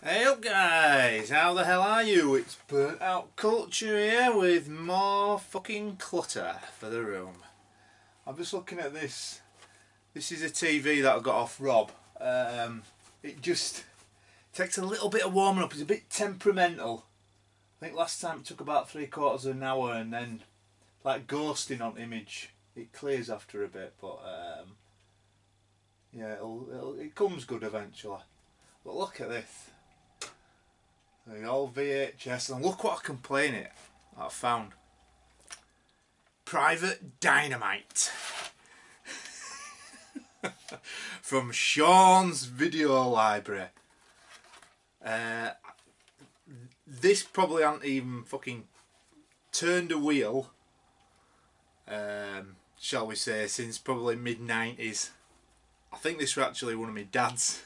Hey up guys, how the hell are you? It's Burnt Out Culture here with more fucking clutter for the room. I'm just looking at this. This is a TV that I got off Rob. It just takes a little bit of warming up. It's a bit temperamental. I think last time it took about 3/4 of an hour, and then like ghosting on image, it clears after a bit. But yeah, it comes good eventually. But look at this. The old VHS, and look what I can play in it that I found. Private Dynamite from Sean's video library. This probably hasn't even fucking turned a wheel, shall we say, since probably mid-90s. I think this was actually one of my dad's.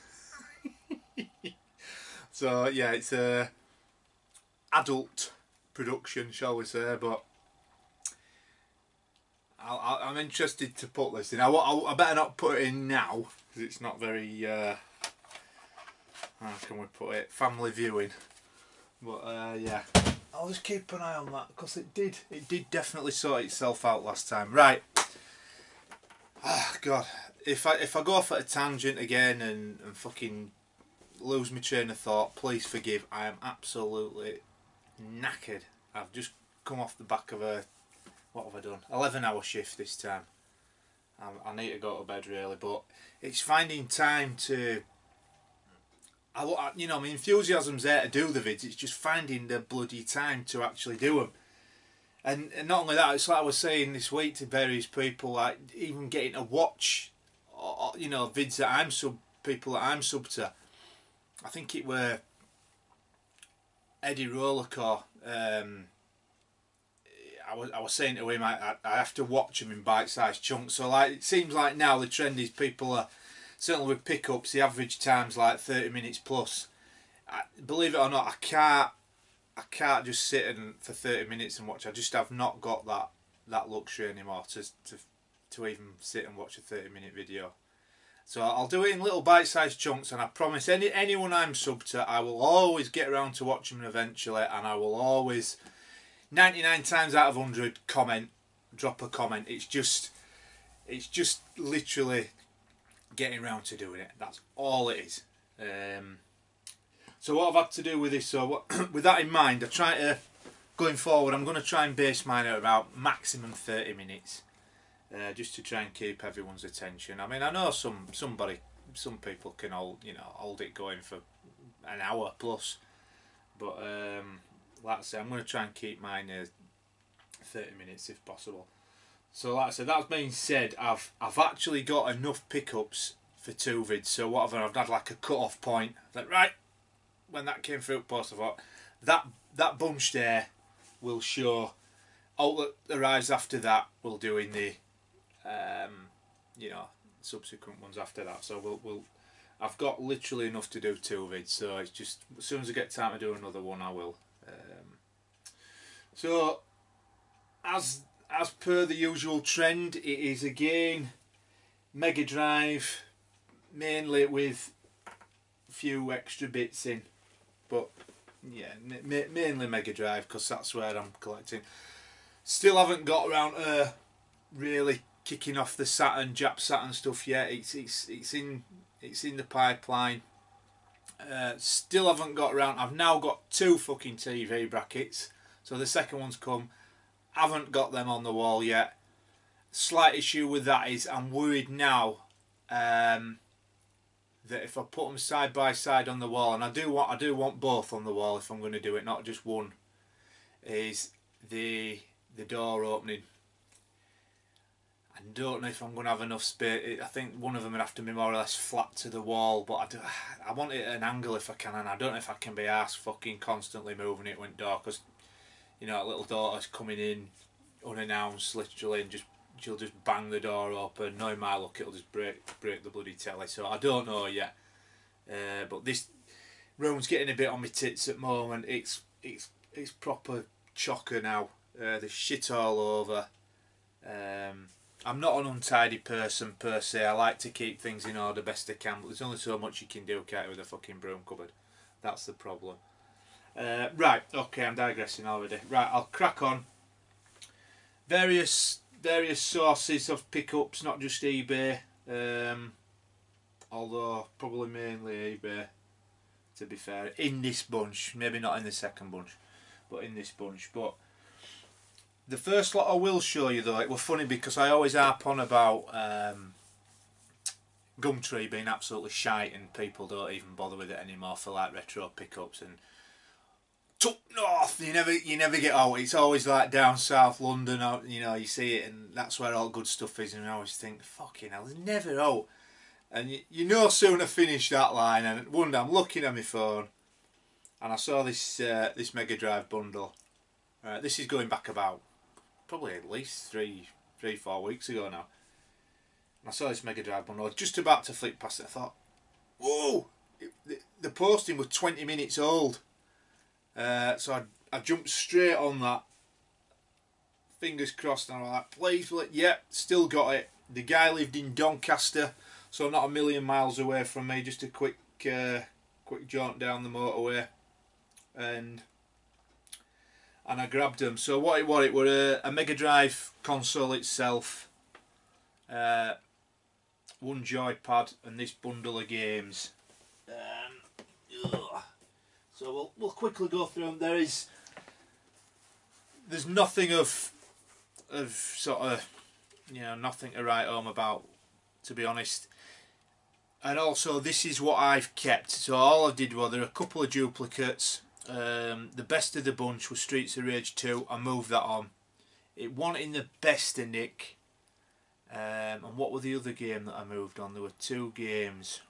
So yeah, it's a adult production, shall we say, but I'm interested to put this in. I better not put it in now because it's not very how can we put it, family viewing. But yeah, I'll just keep an eye on that because it did definitely sort itself out last time. Right. Oh God, if I go off at a tangent again and fucking lose my train of thought, please forgive. I am absolutely knackered. I've just come off the back of a, what have I done, 11-hour shift this time. I need to go to bed really, but it's finding time to, you know, my enthusiasm's there to do the vids, it's just finding the bloody time to actually do them. And not only that, it's like I was saying this week to various people, like even getting to watch, you know, vids that people that I'm sub to. I think it were Eddie Rollercore. I was saying to him, I have to watch them in bite-sized chunks. So like, it seems like now the trend is people are, certainly with pickups, the average time's like 30 minutes plus. Believe it or not, I can't just sit for 30 minutes and watch. I just have not got that luxury anymore to even sit and watch a 30-minute video. So I'll do it in little bite-sized chunks, and I promise anyone I'm sub to, I will always get around to watching them eventually, and I will always, 99 times out of 100, drop a comment. It's just literally getting around to doing it. That's all it is. So what I've had to do with this, so with that in mind, going forward, I'm going to try and base mine at about maximum 30 minutes. Just to try and keep everyone's attention. I mean, I know some people can hold it going for an hour plus, but like I say, I'm going to try and keep mine 30 minutes if possible. So like I said, that being said, I've actually got enough pickups for 2 vids. So whatever, I've had like a cut-off point. Like, right, when that came through post, I thought that bunch there will show. All that arrives after that, we'll do in the you know, subsequent ones after that. So I've got literally enough to do 2 vids, so it's just as soon as I get time to do another one, I will. So as per the usual trend, it is again Megadrive, mainly with a few extra bits in, but yeah, mainly Megadrive because that's where I'm collecting. Still haven't got around to really kicking off the Jap Saturn stuff yet. It's in the pipeline. Still haven't got around. I've now got 2 fucking TV brackets, so the second one's come. Haven't got them on the wall yet. Slight issue with that is I'm worried now that if I put them side by side on the wall, and I do want both on the wall if I'm going to do it, not just one, is the door opening. I don't know if I'm going to have enough space. I think one of them would have to be more or less flat to the wall, but I want it at an angle if I can, and I don't know if I can be arsed fucking constantly moving it when dark, because, you know, a little daughter's coming in unannounced literally, and she'll just bang the door open. Knowing my luck, it'll just break the bloody telly. So I don't know yet. But this room's getting a bit on my tits at the moment. It's proper chocker now. There's shit all over. I'm not an untidy person per se. I like to keep things in order best I can, but there's only so much you can do, can't you, with a fucking broom cupboard. That's the problem. Right, okay, I'm digressing already. Right, I'll crack on. Various sources of pickups, not just eBay. Although probably mainly eBay, to be fair, in this bunch, maybe not in the second bunch, but in this bunch. But the first lot I will show you though, it was funny because I always harp on about Gumtree being absolutely shite and people don't even bother with it anymore for like retro pickups, and up north you never get out. It's always like down south London, you know, you see it and that's where all good stuff is, and I always think fucking hell, there's never out. And you no sooner finish that line, and one day I'm looking at my phone and I saw this this Megadrive bundle. This is going back about probably at least 4 weeks ago now. And I saw this Megadrive bundle. I was just about to flick past it. I thought, whoa! The posting was 20 minutes old. So I jumped straight on that. Fingers crossed, and I'm like, please, yep, still got it. The guy lived in Doncaster, so not a million miles away from me, just a quick jaunt down the motorway, and I grabbed them. So what it was a Megadrive console itself, one joypad, and this bundle of games. So we'll quickly go through them. There's nothing of sort of, you know, nothing to write home about, to be honest. And also, this is what I've kept. So all I did was, there are a couple of duplicates. The best of the bunch was Streets of Rage 2. I moved that on. It wasn't in the best of nick. And what were the other game that I moved on? There were two games.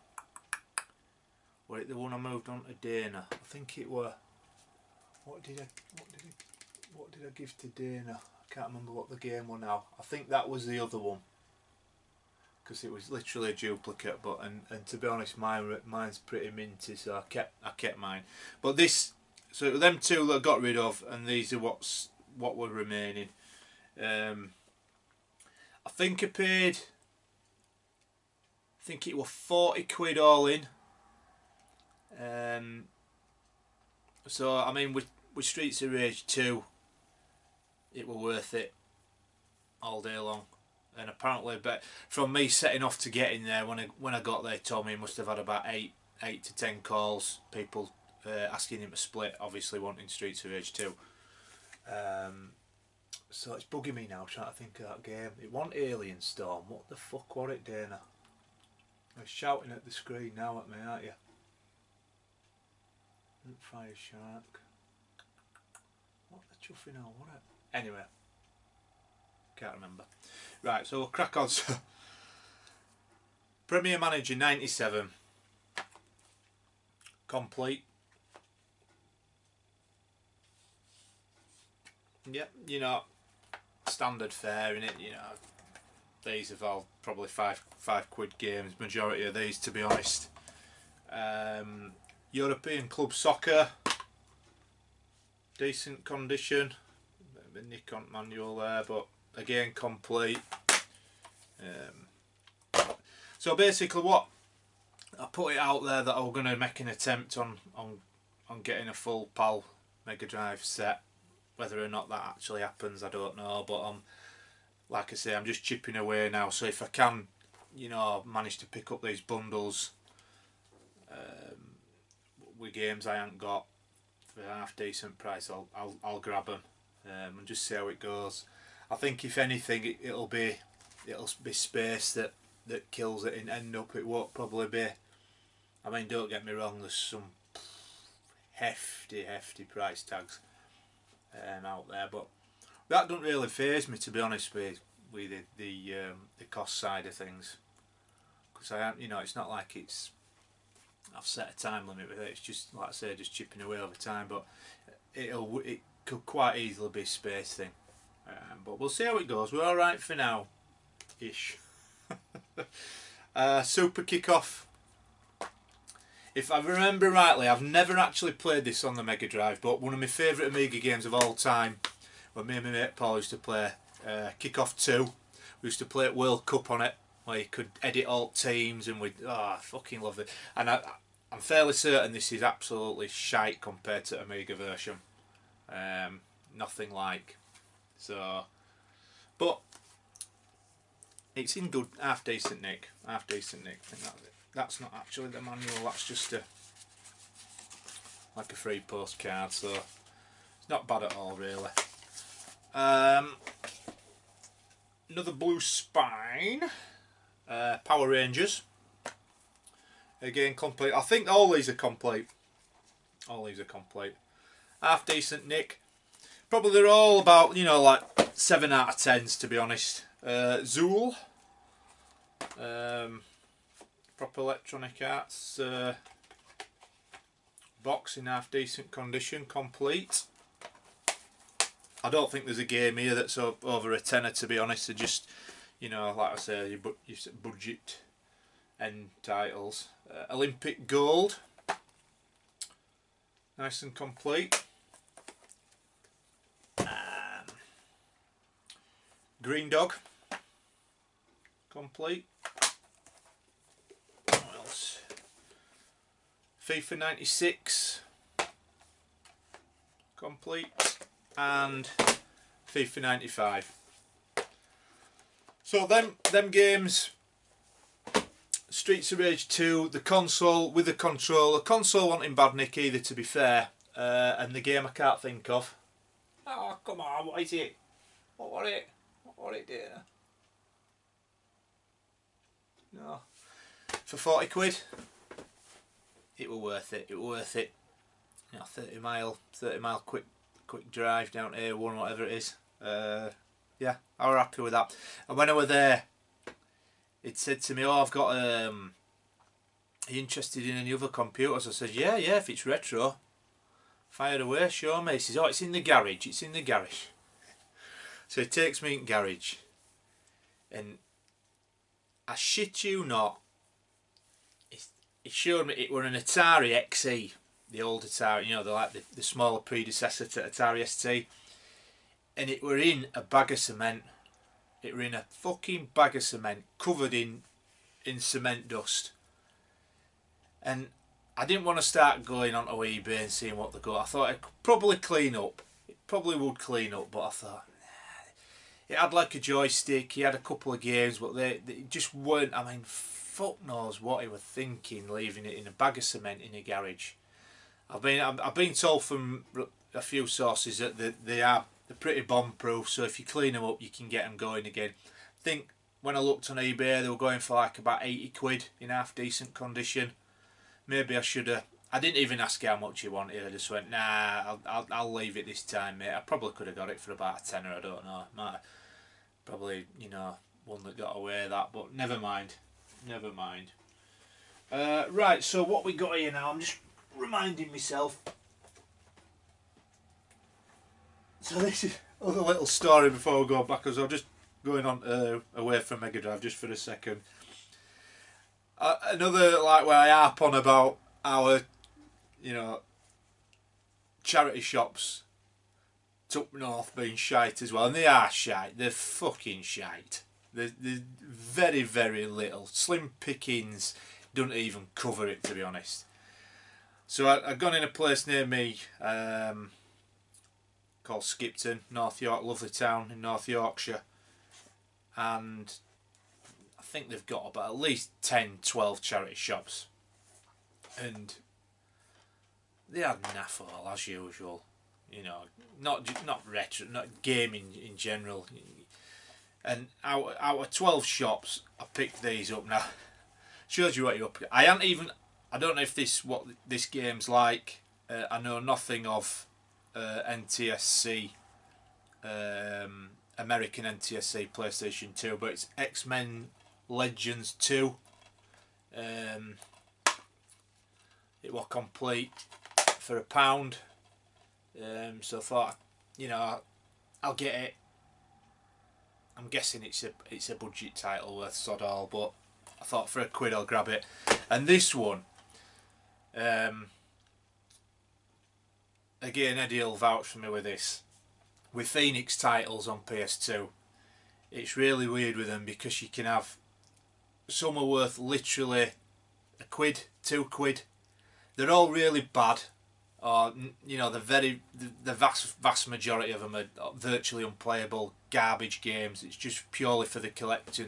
Were it the one I moved on to Dana? I think it were. What did I give to Dana? I can't remember what the game was now. I think that was the other one, because it was literally a duplicate. But and to be honest, mine's pretty minty, so I kept mine. But this, so them two that I got rid of, and these are what were remaining. I think I paid. I think it was 40 quid all in. So I mean, with Streets of Rage 2, it were worth it all day long. And apparently, but from me setting off to get in there, when I got there, he told me he must have had about 8 to 10 calls, people asking him to split, obviously wanting Streets of Rage 2. So it's bugging me now, trying to think of that game. It wasn't Alien Storm. What the fuck was it, Dana? You're shouting at the screen now at me, aren't you? Fire Shark. What the chuffing hell, what it? Anyway, can't remember. Right, so we'll crack on. So, Premier Manager 97, complete. Yep, you know, standard fare in it. You know, these have all probably five quid games. Majority of these, to be honest. European Club Soccer, decent condition, bit of a nick on manual there, but again complete. So basically, what I put it out there that I was going to make an attempt on getting a full PAL Megadrive set. Whether or not that actually happens, I don't know. But like I say, I'm just chipping away now. So if I can, you know, manage to pick up these bundles with games I haven't got for a half decent price, I'll grab them and just see how it goes. I think if anything, it'll be space that kills it and end up. It won't probably be. I mean, don't get me wrong. There's some hefty price tags out there, but that doesn't really faze me, to be honest with the cost side of things. Because you know, it's not like I've set a time limit with it. It's just, like I say, just chipping away over time. But it could quite easily be a space thing. But we'll see how it goes. We're all right for now, ish. Super Kickoff. If I remember rightly, I've never actually played this on the Mega Drive, but one of my favourite Amiga games of all time, when me and my mate Paul used to play Kickoff 2. We used to play at World Cup on it, where you could edit alt teams, and I fucking loved it. And I'm fairly certain this is absolutely shite compared to Amiga version. Nothing like. So, but it's in good, half decent nick. Half decent nick. I think that's not actually the manual. That's just like a free postcard. So it's not bad at all, really. Another blue spine. Power Rangers. Again, complete. I think all these are complete. All these are complete. Half decent nick. Probably they're all about, you know, like 7 out of 10s, to be honest. Zool. Proper Electronic Arts box in half decent condition, complete. I don't think there's a game here that's over a tenner, to be honest. They're just, you know, like I say, your budget end titles. Olympic Gold, nice and complete. Green Dog, complete. What else? FIFA 96, complete. And FIFA 95. So them games, Streets of Rage 2, the console with the controller. Console wasn't in bad nick either, to be fair. And the game I can't think of. Oh, come on, what is it? What was it? What was it, dear? No. For 40 quid, it were worth it. It were worth it. You know, 30 mile quick drive down to A1, whatever it is. Yeah, I was happy with that. And when I were there, it said to me, "Oh, I've got are you interested in any other computers?" I said, yeah, if it's retro, fire away, show me." He says, "Oh, it's in the garage, it's in the garage." So he takes me in garage, and I shit you not, he showed me it were an Atari XE, the old Atari, you know, the smaller predecessor to Atari ST, and it were in a bag of cement. It were in a fucking bag of cement, covered in cement dust. And I didn't want to start going onto eBay and seeing what they got. I thought it could probably clean up. It probably would clean up, but I thought, nah. It had like a joystick, he had a couple of games, but they just weren't, I mean, fuck knows what he was thinking leaving it in a bag of cement in a garage. I've been told from a few sources that they're pretty bomb proof, so if you clean them up you can get them going again. I think when I looked on eBay they were going for like about 80 quid in half decent condition. Maybe I should have, I didn't even ask how much he wanted, I just went, nah, I'll leave it this time, mate. I probably could have got it for about a tenner, I don't know. Might have probably, you know, one that got away with that, but never mind. Never mind. Right, so what we got here now, I'm just reminding myself. So this is another little story before we go back, because I'm just going on away from Megadrive just for a second. Another, like, where I harp on about our, you know, charity shops up north being shite as well, and they are shite. They're fucking shite. There's very, very little. Slim pickings don't even cover it, to be honest. So I've gone in a place near me called Skipton, North York, lovely town in North Yorkshire, and I think they've got about at least 10, 12 charity shops, and they are naff all as usual. You know, not retro, not gaming in general. And out of 12 shops, I picked these up. Now, shows you what you're up. I don't know if what this game's like. I know nothing of NTSC, American NTSC PlayStation 2, but it's X-Men Legends 2. It was complete for £1. So I thought, you know, I'll get it. I'm guessing it's a budget title worth sod all, but I thought for £1 I'll grab it. And this one, again, Eddie will vouch for me with this. With Phoenix titles on PS2, it's really weird with them, because you can have some are worth literally £1, £2, they're all really bad, or you know, the vast majority of them are virtually unplayable garbage games. It's just purely for the collector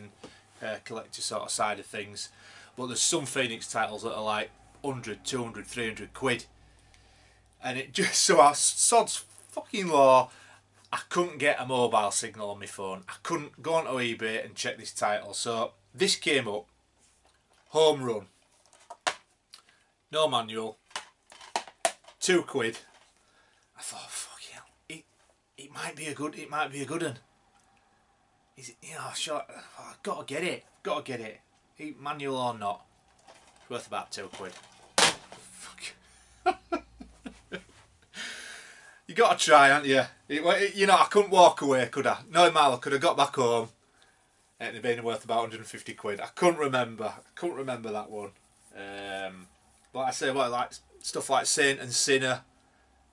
sort of side of things. But there's some Phoenix titles that are like 100, 200, 300 quid, and it just so I sod's fucking law. I couldn't get a mobile signal on my phone. I couldn't go onto eBay and check this title. So this came up, home run, no manual, £2. I thought, fuck yeah, it might be a good one. Is it, you know, sure, I've got to get it, manual or not. It's worth about £2. Fuck. You got to try, haven't you? You know, I couldn't walk away, could I? No, Mile, I could have got back home. It'd have been worth about £150. I couldn't remember that one. But I say, well, like stuff like Saint and Sinner.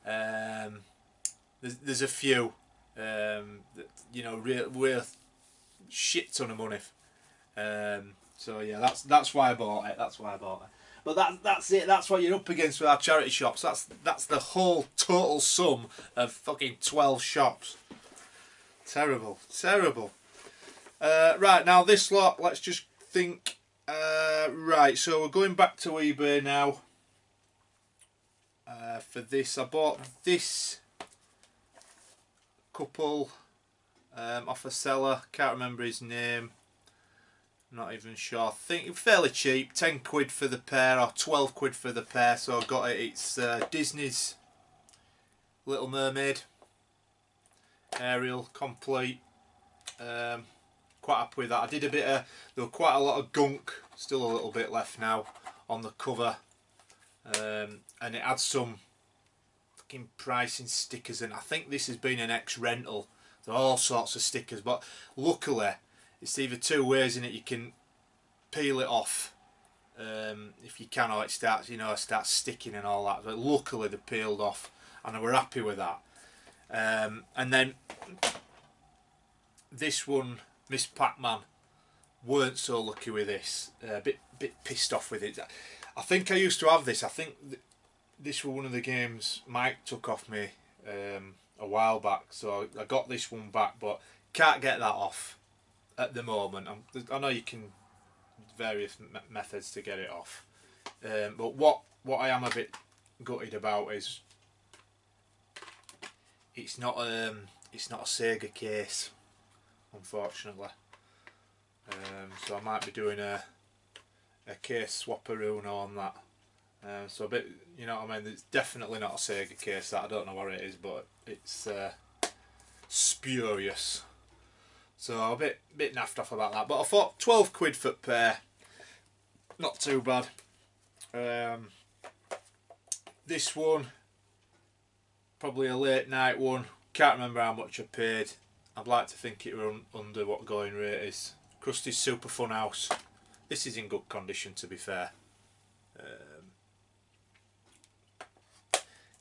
There's a few. That, you know, worth shit ton of money. So yeah, that's why I bought it. But that's it. That's what you're up against with our charity shops. That's the whole total sum of fucking 12 shops. Terrible. Right, now this lot. Let's just think. Right, so we're going back to eBay now. For this, I bought this couple off a seller. Can't remember his name. Not even sure. I think fairly cheap, £10 for the pair or £12 for the pair. So I got it. It's Disney's Little Mermaid, Ariel, complete. Quite happy with that. I did a bit of. There were quite a lot of gunk, still a little bit left now on the cover, and it had some fucking pricing stickers. And I think this has been an ex-rental. There are all sorts of stickers, but luckily. It's either two ways in it. You can peel it off if you can, or it starts, you know, starts sticking and all that. But luckily they peeled off, and we're happy with that. And then this one, Miss Pac-Man, weren't so lucky with this. A bit pissed off with it. I think I used to have this. I think this was one of the games Mike took off me a while back. So I got this one back, but can't get that off. At the moment, I know you can various methods to get it off, but what I am a bit gutted about is it's not a Sega case, unfortunately. So I might be doing a case swapperoo on that. So a bit, you know what I mean. It's definitely not a Sega case. That I don't know what it is, but it's spurious. So a bit naffed off about that, but I thought £12 for pair, not too bad. This one, probably a late night one. Can't remember how much I paid. I'd like to think it were under what going rate is. Krusty's Super Fun House. This is in good condition, to be fair.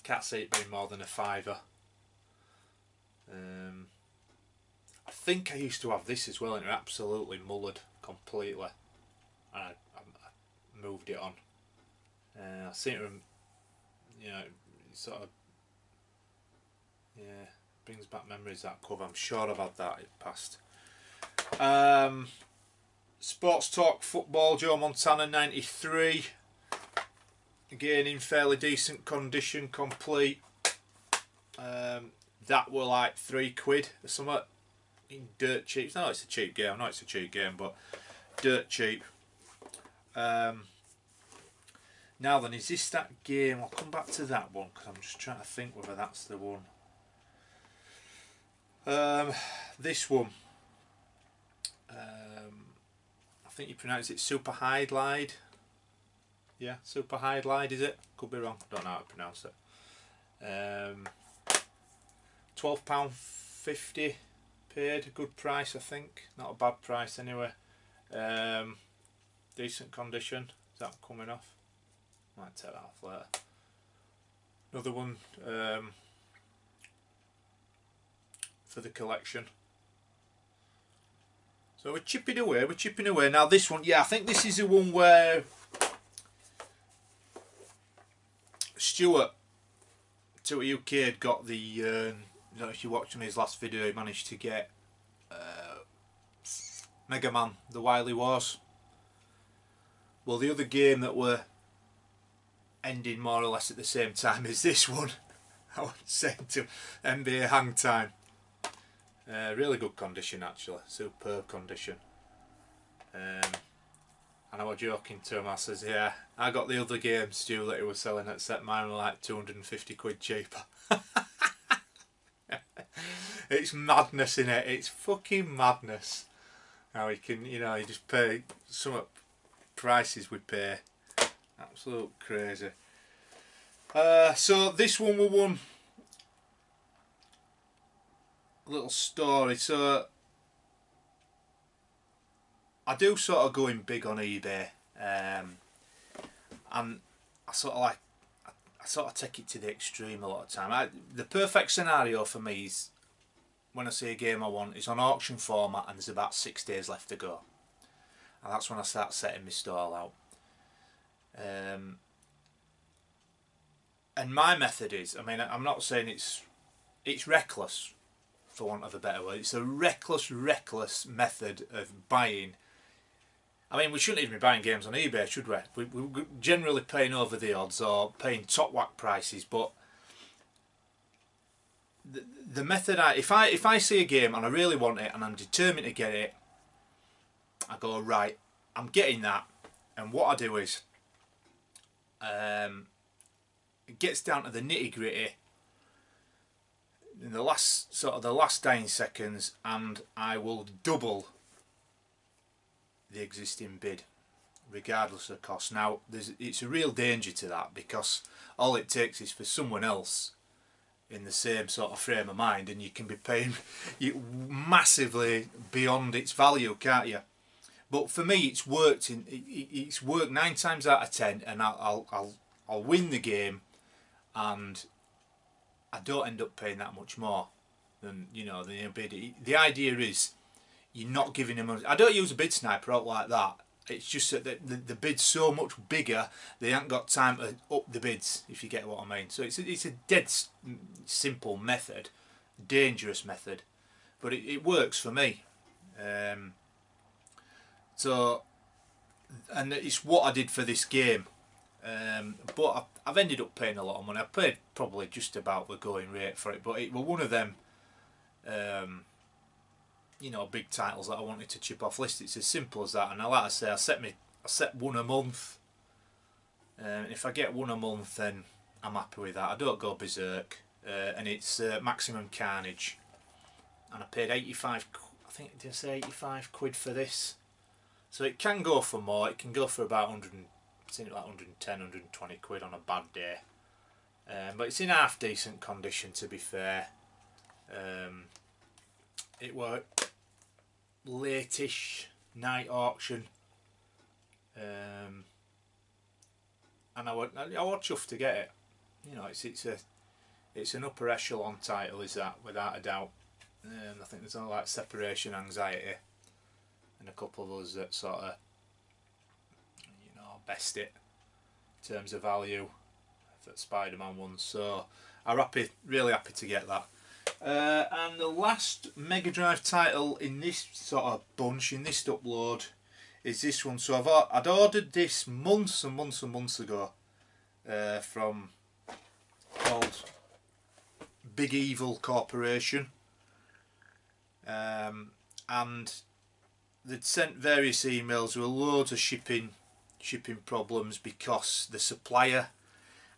Can't see it being more than a £5. I think I used to have this as well, and it was absolutely mullered completely. And I moved it on. I seem to, you know, sort of, yeah, brings back memories, that cover. I'm sure I've had that in the past. Sports Talk Football, Joe Montana 93. Again in fairly decent condition, complete. That were like £3 or something. Dirt cheap. No, it's a cheap game. No, it's a cheap game, but dirt cheap. Now then, is this that game? I'll come back to that one because I'm just trying to think whether that's the one. This one. I think you pronounce it Super High Glide. Yeah, Super High Glide, is it? Could be wrong. Don't know how to pronounce it. £12.50 paid. A good price, I think. Not a bad price anyway. Decent condition. Is that coming off? Might take that off later. Another one for the collection. So we're chipping away. Now this one, yeah, I think this is the one where Stuart to UK had got the you know, if you watched on his last video, he managed to get Mega Man, the Wily Wars. Well, the other game that were ending more or less at the same time as this one, I was sent to NBA Hang Time. Really good condition actually, superb condition. And I was joking to him, I says, yeah, I got the other game, Stu, that he was selling, except mine were like 250 quid cheaper. It's madness, innit? It's fucking madness. How he can, you know, he just pay some prices we pay. Absolute crazy. So this one was one little story. So I do sort of going big on eBay, and I sort of take it to the extreme a lot of time. The perfect scenario for me is when I see a game I want is on auction format and there's about 6 days left to go, and that's when I start setting my stall out. And my method is, I mean, I'm not saying it's reckless, for want of a better word. It's a reckless method of buying. I mean, we shouldn't even be buying games on eBay, should we? We're generally paying over the odds or paying top whack prices. But the method, if I see a game and I really want it and I'm determined to get it, I go, right, I'm getting that. And what I do is, it gets down to the nitty gritty in the last dying seconds, and I will double the existing bid regardless of cost. Now it's a real danger to that, because all it takes is for someone else in the same sort of frame of mind and you can be paying massively beyond its value, can't you? But for me it's worked it's worked 9 times out of 10, and I'll win the game and I don't end up paying that much more than, you know, the bid. The idea is you're not giving them. I don't use a bid sniper out like that. It's just that the bid's so much bigger they haven't got time to up the bids, if you get what I mean. So it's a dead simple method, dangerous method, but it works for me. So, and it's what I did for this game. But I've ended up paying a lot of money. I paid probably just about the going rate for it, but it was one of them, you know, big titles that I wanted to chip off list. It's as simple as that. And like I say, I set one a month. If I get one a month, then I'm happy with that. I don't go berserk. And it's Maximum Carnage. And I paid 85. I think, did I say 85 quid for this? So it can go for more. It can go for about 100. Like 110, 120 quid on a bad day, but it's in half decent condition, to be fair. It was late-ish night auction, and I was chuffed to get it. You know, it's an upper echelon title, is that, without a doubt. I think there's only like Separation Anxiety and a couple of others that sort of, you know, best it in terms of value for Spider-Man one. So I'm really happy to get that. And the last Mega Drive title in this sort of bunch, in this upload, is this one. So I'd ordered this months and months and months ago from called Big Evil Corporation, and they'd sent various emails with loads of shipping problems because the supplier,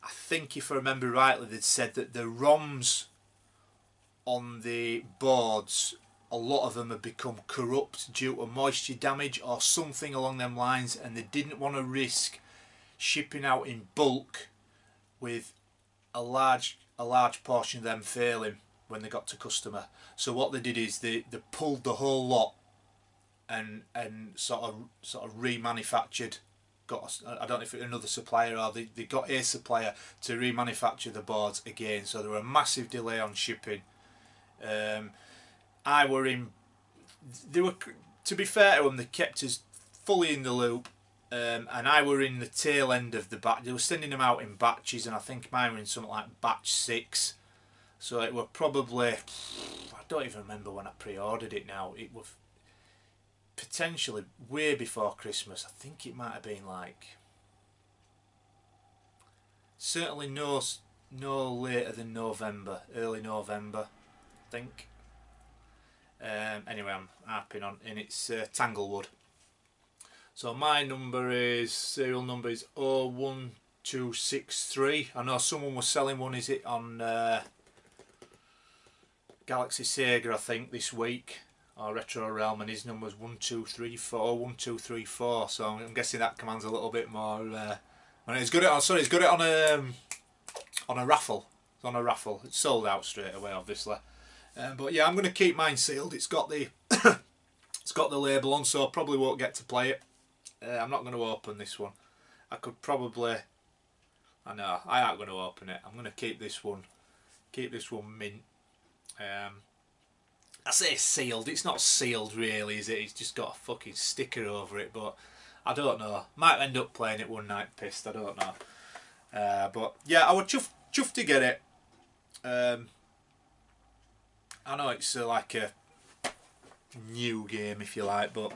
I think if I remember rightly, they'd said that the ROMs on the boards, a lot of them had become corrupt due to moisture damage or something along them lines, and they didn't want to risk shipping out in bulk with a large portion of them failing when they got to customer. So what they did is they pulled the whole lot and sort of remanufactured. I don't know if it was another supplier or they got a supplier to remanufacture the boards again. So there were a massive delay on shipping. They were, to be fair to them, they kept us fully in the loop. and I were in the tail end of the batch. They were sending them out in batches, and I think mine were in something like batch 6. So it were probably, I don't even remember when I pre-ordered it now. It was potentially way before Christmas. I think it might have been like, certainly no later than November, early November, I think. Anyway, I'm harping on, and it's Tanglewood. So my serial number is 01263. I know someone was selling one, is it on Galaxy Sega, I think, this week, or Retro Realm, and his number was 1234. So I'm guessing that commands a little bit more. And he's got it on. Sorry, he's got it on a raffle. It's on a raffle. It's sold out straight away, obviously. But yeah, I'm going to keep mine sealed. It's got the it's got the label on, so I probably won't get to play it. I'm not going to open this one. I could probably. I know I aren't going to open it. I'm going to keep this one. Keep this one mint. I say sealed. It's not sealed, really, is it? It's just got a fucking sticker over it. But I don't know. Might end up playing it one night pissed. I don't know. But yeah, I was chuffed to get it. I know it's like a new game, if you like, but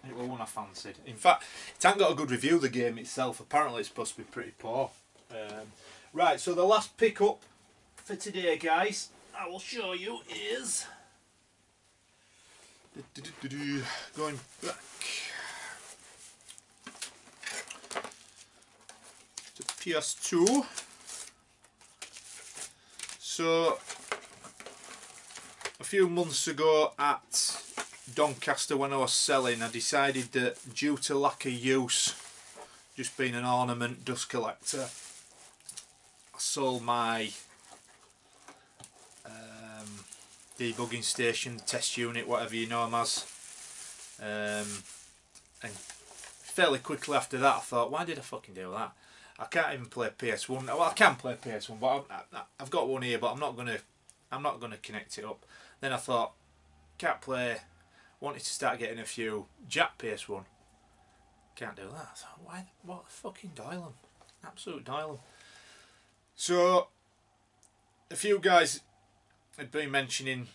it was one I fancied. In fact, it hasn't got a good review, the game itself. Apparently it's supposed to be pretty poor. Right, so the last pickup for today, guys, I will show you is going back to PS2. So a few months ago at Doncaster, when I was selling, I decided that due to lack of use, just being an ornament dust collector, I sold my debugging station, test unit, whatever you know them as, and fairly quickly after that I thought, why did I fucking do that? I can't even play PS1. Well, I can play PS1, but I've got one here, but I'm not gonna connect it up. Then I thought, can't play. Wanted to start getting a few Jack PS1. Can't do that. I thought, why? What fucking dial them? Absolute dial them. So a few guys had been mentioning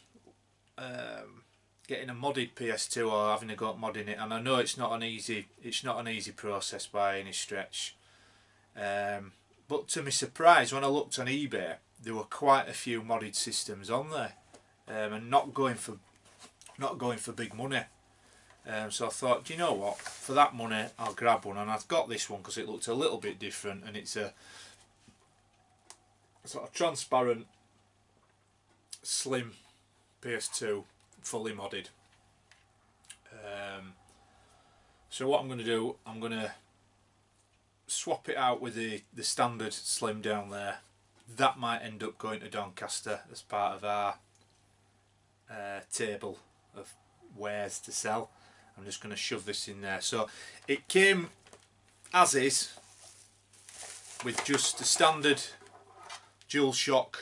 getting a modded PS2 or having a go at modding it, and I know it's not an easy process by any stretch. But to my surprise, when I looked on eBay, there were quite a few modded systems on there, and not going for big money. So I thought, do you know what? For that money, I'll grab one, and I've got this one because it looked a little bit different, and it's a sort of transparent, slim PS2, fully modded. So what I'm going to do, I'm going to swap it out with the standard slim down there. That might end up going to Doncaster as part of our table of wares to sell. I'm just going to shove this in there. So it came as is with just a standard DualShock,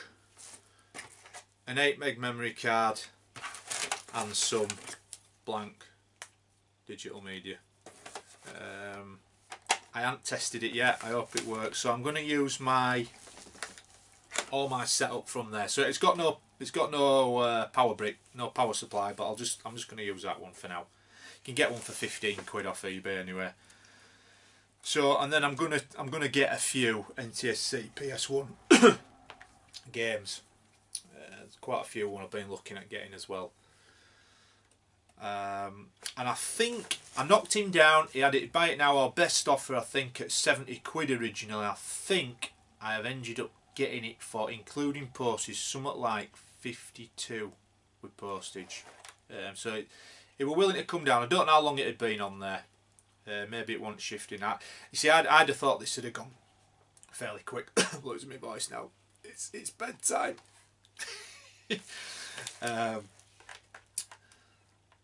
an 8 meg memory card and some blank digital media. I haven't tested it yet. I hope it works. So I'm going to use all my setup from there. So it's got no power brick, no power supply, but I'm just going to use that one for now. You can get one for 15 quid off eBay anyway. So, and then I'm gonna get a few NTSC PS1 games. There's quite a few one I've been looking at getting as well. And I think I knocked him down. He had it buy it now, our best offer, I think, at 70 quid originally. I think I have ended up getting it for, including postage, something like 52 with postage. So it were willing to come down. I don't know how long it had been on there. Maybe it wasn't shifting that. You see, I'd have thought this would have gone fairly quick. Losing my voice now. It's bedtime.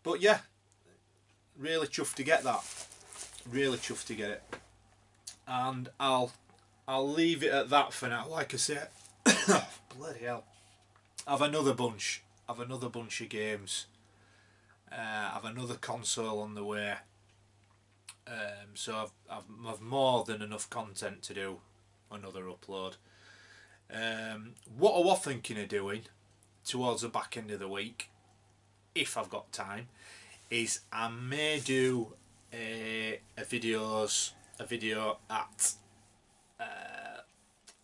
But yeah, really chuffed to get that. Really chuffed to get it. And I'll leave it at that for now. Like I said, bloody hell. I've another bunch of games. I've another console on the way. So I've more than enough content to do another upload. What I was thinking of doing towards the back end of the week, if I've got time, is I may do a video at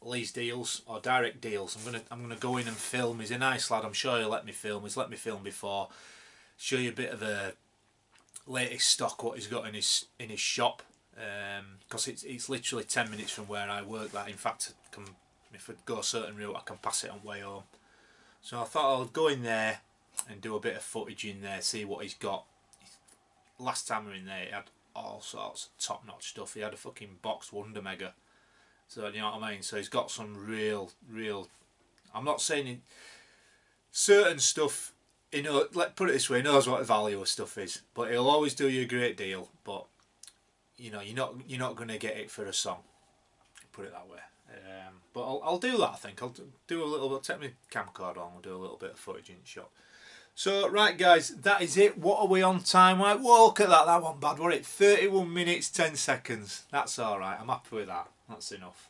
Lee's Deals or Direct Deals. I'm gonna go in and film. He's a nice lad. I'm sure he'll let me film. He's let me film before. Show you a bit of the latest stock, what he's got in his shop. Because it's literally 10 minutes from where I work. That in fact, if I go a certain route, I can pass it on way home. So I thought I'll go in there and do a bit of footage in there, see what he's got. Last time we were in there, he had all sorts of top-notch stuff. He had a fucking boxed Wonder Mega. So you know what I mean. So he's got some real. I'm not saying certain stuff. You know, let's put it this way: he knows what the value of stuff is, but he'll always do you a great deal. But you know, you're not going to get it for a song. Put it that way. But I'll do that. I think I'll do a little bit. Take my camcorder on. We'll do a little bit of footage in the shop. So right, guys, that is it. What are we on time? Whoa, look at that. That wasn't bad, was it? 31 minutes 10 seconds. That's all right. I'm happy with that. That's enough.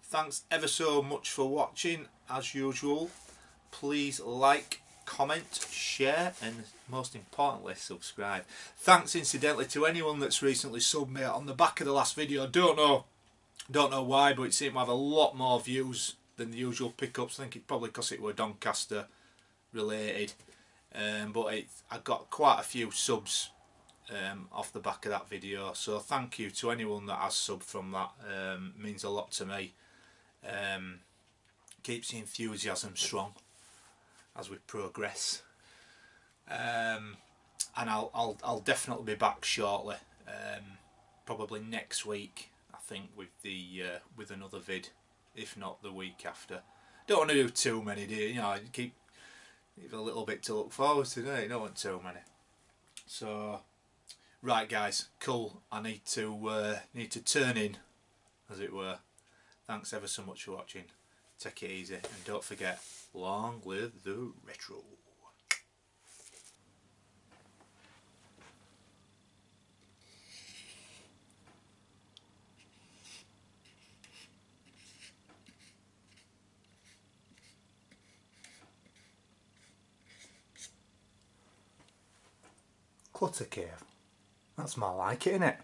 Thanks ever so much for watching. As usual, please like, comment, share, and most importantly, subscribe. Thanks incidentally to anyone that's recently subbed me on the back of the last video. Don't know why, but it seemed to have a lot more views than the usual pickups. I think it's probably because it were Doncaster related, but I got quite a few subs off the back of that video, so thank you to anyone that has subbed from that. Means a lot to me. Keeps the enthusiasm strong as we progress, and I'll definitely be back shortly, probably next week I think, with another vid, if not the week after. Don't want to do too many, do you? You know, keep a little bit to look forward to, don't you? Don't want too many. So right, guys, cool. I need to turn in, as it were. Thanks ever so much for watching. Take it easy, and don't forget, long live the retro. Clutter cave. That's more like it, innit?